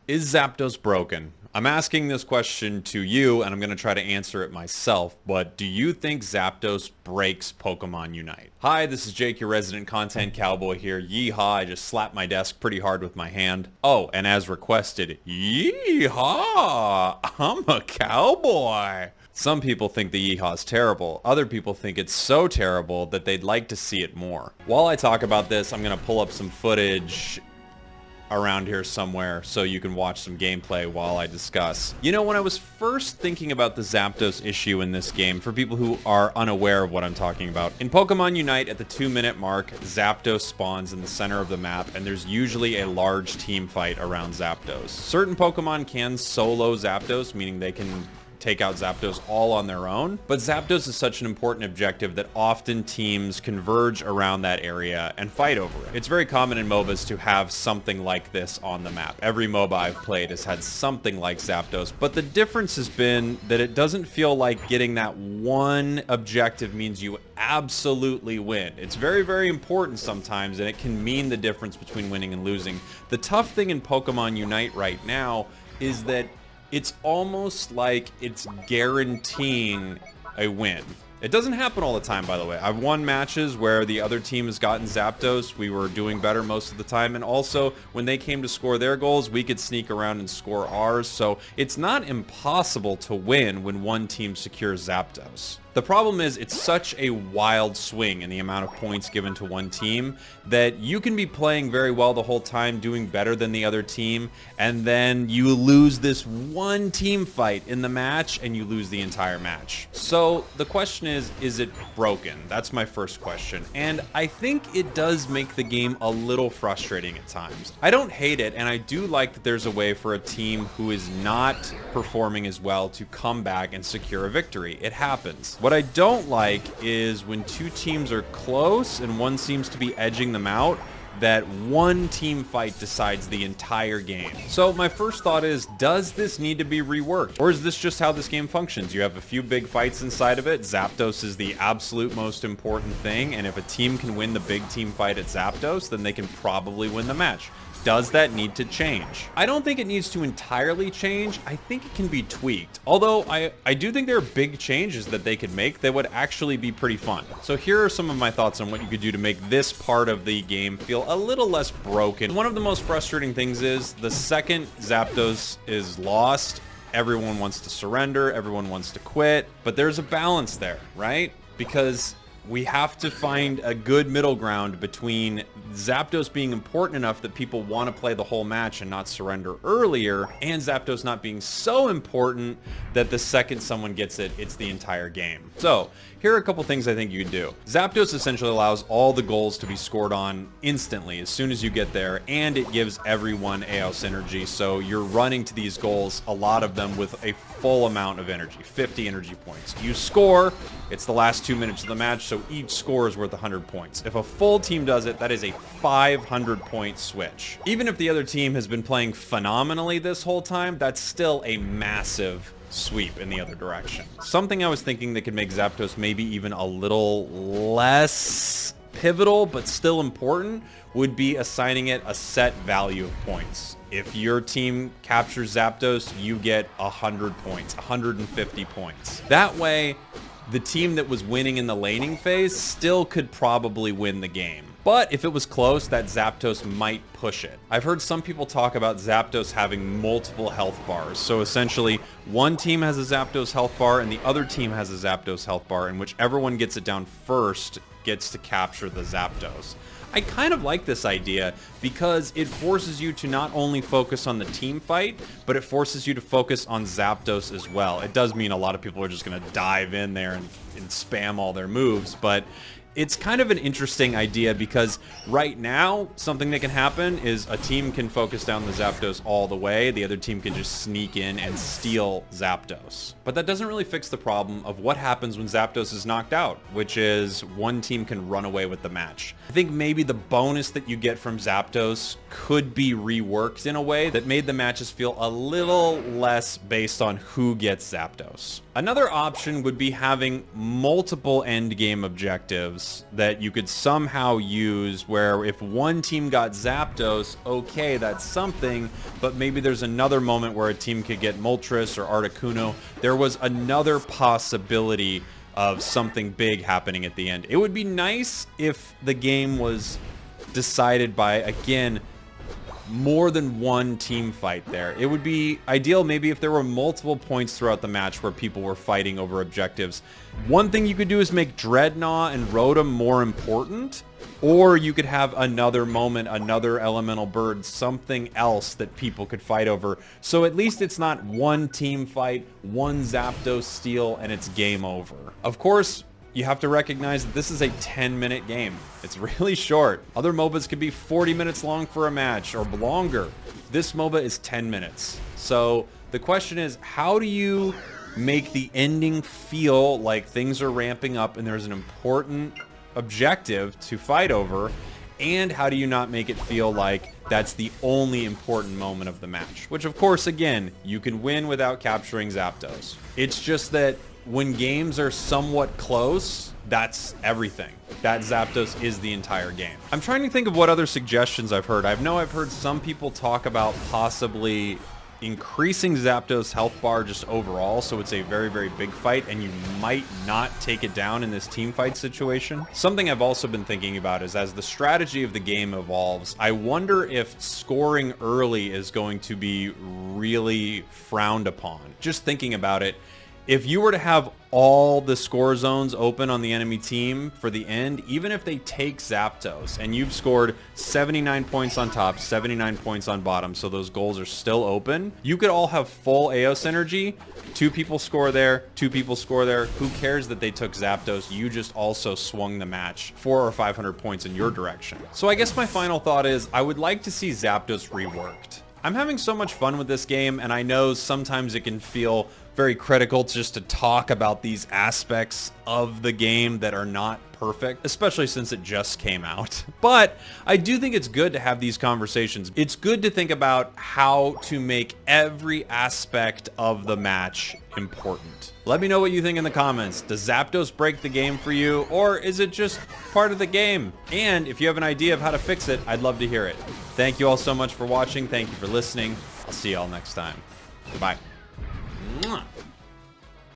Is Zapdos broken? I'm asking this question to you, and I'm going to try to answer it myself, but do you think Zapdos breaks Pokemon Unite? Hi, this is Jake, your resident content cowboy here. Yeehaw, I just slapped my desk pretty hard with my hand. Oh, and as requested, yeehaw, I'm a cowboy. Some people think the yeehaw is terrible. Other people think it's so terrible that they'd like to see it more. While I talk about this, I'm going to pull up some footage around here somewhere so you can watch some gameplay while I discuss. You know, when I was first thinking about the Zapdos issue in this game, for people who are unaware of what I'm talking about, in Pokemon Unite at the 2-minute mark, Zapdos spawns in the center of the map, and there's usually a large team fight around Zapdos. Certain Pokemon can solo Zapdos, meaning they can take out Zapdos all on their own, but Zapdos is such an important objective that often teams converge around that area and fight over it. It's very common in MOBAs to have something like this on the map. Every MOBA I've played has had something like Zapdos, but the difference has been that it doesn't feel like getting that one objective means you absolutely win. It's very, very important sometimes, and it can mean the difference between winning and losing. The tough thing in Pokemon Unite right now is that it's almost like it's guaranteeing a win. It doesn't happen all the time, by the way. I've won matches where the other team has gotten Zapdos. We were doing better most of the time. And also, when they came to score their goals, we could sneak around and score ours. So it's not impossible to win when one team secures Zapdos. The problem is it's such a wild swing in the amount of points given to one team that you can be playing very well the whole time, doing better than the other team, and then you lose this one team fight in the match and you lose the entire match. So the question is it broken? That's my first question. And I think it does make the game a little frustrating at times. I don't hate it, and I do like that there's a way for a team who is not performing as well to come back and secure a victory. It happens. What I don't like is when two teams are close and one seems to be edging them out, that one team fight decides the entire game. So my first thought is, does this need to be reworked? Or is this just how this game functions? You have a few big fights inside of it. Zapdos is the absolute most important thing, and if a team can win the big team fight at Zapdos, then they can probably win the match. Does that need to change? I don't think it needs to entirely change. I think it can be tweaked. Although I do think there are big changes that they could make that would actually be pretty fun. So here are some of my thoughts on what you could do to make this part of the game feel a little less broken. One of the most frustrating things is the second Zapdos is lost, everyone wants to surrender, everyone wants to quit, but there's a balance there, right? Because we have to find a good middle ground between Zapdos being important enough that people want to play the whole match and not surrender earlier, and Zapdos not being so important that the second someone gets it, it's the entire game. So here are a couple things I think you could do. Zapdos essentially allows all the goals to be scored on instantly as soon as you get there, and it gives everyone AO synergy, so you're running to these goals, a lot of them with a full amount of energy, 50 energy points. You score, it's the last 2 minutes of the match, so each score is worth 100 points. If a full team does it, that is a 500 point switch. Even if the other team has been playing phenomenally this whole time, that's still a massive sweep in the other direction. Something I was thinking that could make Zapdos maybe even a little less pivotal but still important would be assigning it a set value of points. If your team captures Zapdos, you get 100 points, 150 points. That way, the team that was winning in the laning phase still could probably win the game. But if it was close, that Zapdos might push it. I've heard some people talk about Zapdos having multiple health bars. So essentially, one team has a Zapdos health bar and the other team has a Zapdos health bar, and whichever one gets it down first gets to capture the Zapdos. I kind of like this idea because it forces you to not only focus on the team fight, but it forces you to focus on Zapdos as well. It does mean a lot of people are just going to dive in there and spam all their moves, but it's kind of an interesting idea because right now, something that can happen is a team can focus down the Zapdos all the way. The other team can just sneak in and steal Zapdos. But that doesn't really fix the problem of what happens when Zapdos is knocked out, which is one team can run away with the match. I think maybe the bonus that you get from Zapdos could be reworked in a way that made the matches feel a little less based on who gets Zapdos. Another option would be having multiple endgame objectives else that you could somehow use where if one team got Zapdos, okay, that's something, but maybe there's another moment where a team could get Moltres or Articuno. There was another possibility of something big happening at the end. It would be nice if the game was decided by, again, more than one team fight there. It would be ideal maybe if there were multiple points throughout the match where people were fighting over objectives. One thing you could do is make Dreadnought and Rotom more important, or you could have another moment, another elemental bird, something else that people could fight over. So at least it's not one team fight, one Zapdos steal, and it's game over. Of course, you have to recognize that this is a 10-minute game. It's really short. Other MOBAs could be 40 minutes long for a match or longer. This MOBA is 10 minutes. So the question is, how do you make the ending feel like things are ramping up and there's an important objective to fight over? And how do you not make it feel like that's the only important moment of the match? Which, of course, again, you can win without capturing Zapdos. It's just that when games are somewhat close, that's everything. That Zapdos is the entire game. I'm trying to think of what other suggestions I've heard. I've heard some people talk about possibly increasing Zapdos' health bar just overall, so it's a very, very big fight, and you might not take it down in this team fight situation. Something I've also been thinking about is as the strategy of the game evolves, I wonder if scoring early is going to be really frowned upon. Just thinking about it, if you were to have all the score zones open on the enemy team for the end, even if they take Zapdos and you've scored 79 points on top, 79 points on bottom, so those goals are still open, you could all have full Eos energy. 2 people score there, 2 people score there. Who cares that they took Zapdos? You just also swung the match 400 or 500 points in your direction. So I guess my final thought is I would like to see Zapdos reworked. I'm having so much fun with this game, and I know sometimes it can feel very critical just to talk about these aspects of the game that are not perfect, especially since it just came out. But I do think it's good to have these conversations. It's good to think about how to make every aspect of the match important. Let me know what you think in the comments. Does Zapdos break the game for you, or is it just part of the game? And if you have an idea of how to fix it, I'd love to hear it. Thank you all so much for watching. Thank you for listening. I'll see you all next time. Goodbye. Mwah.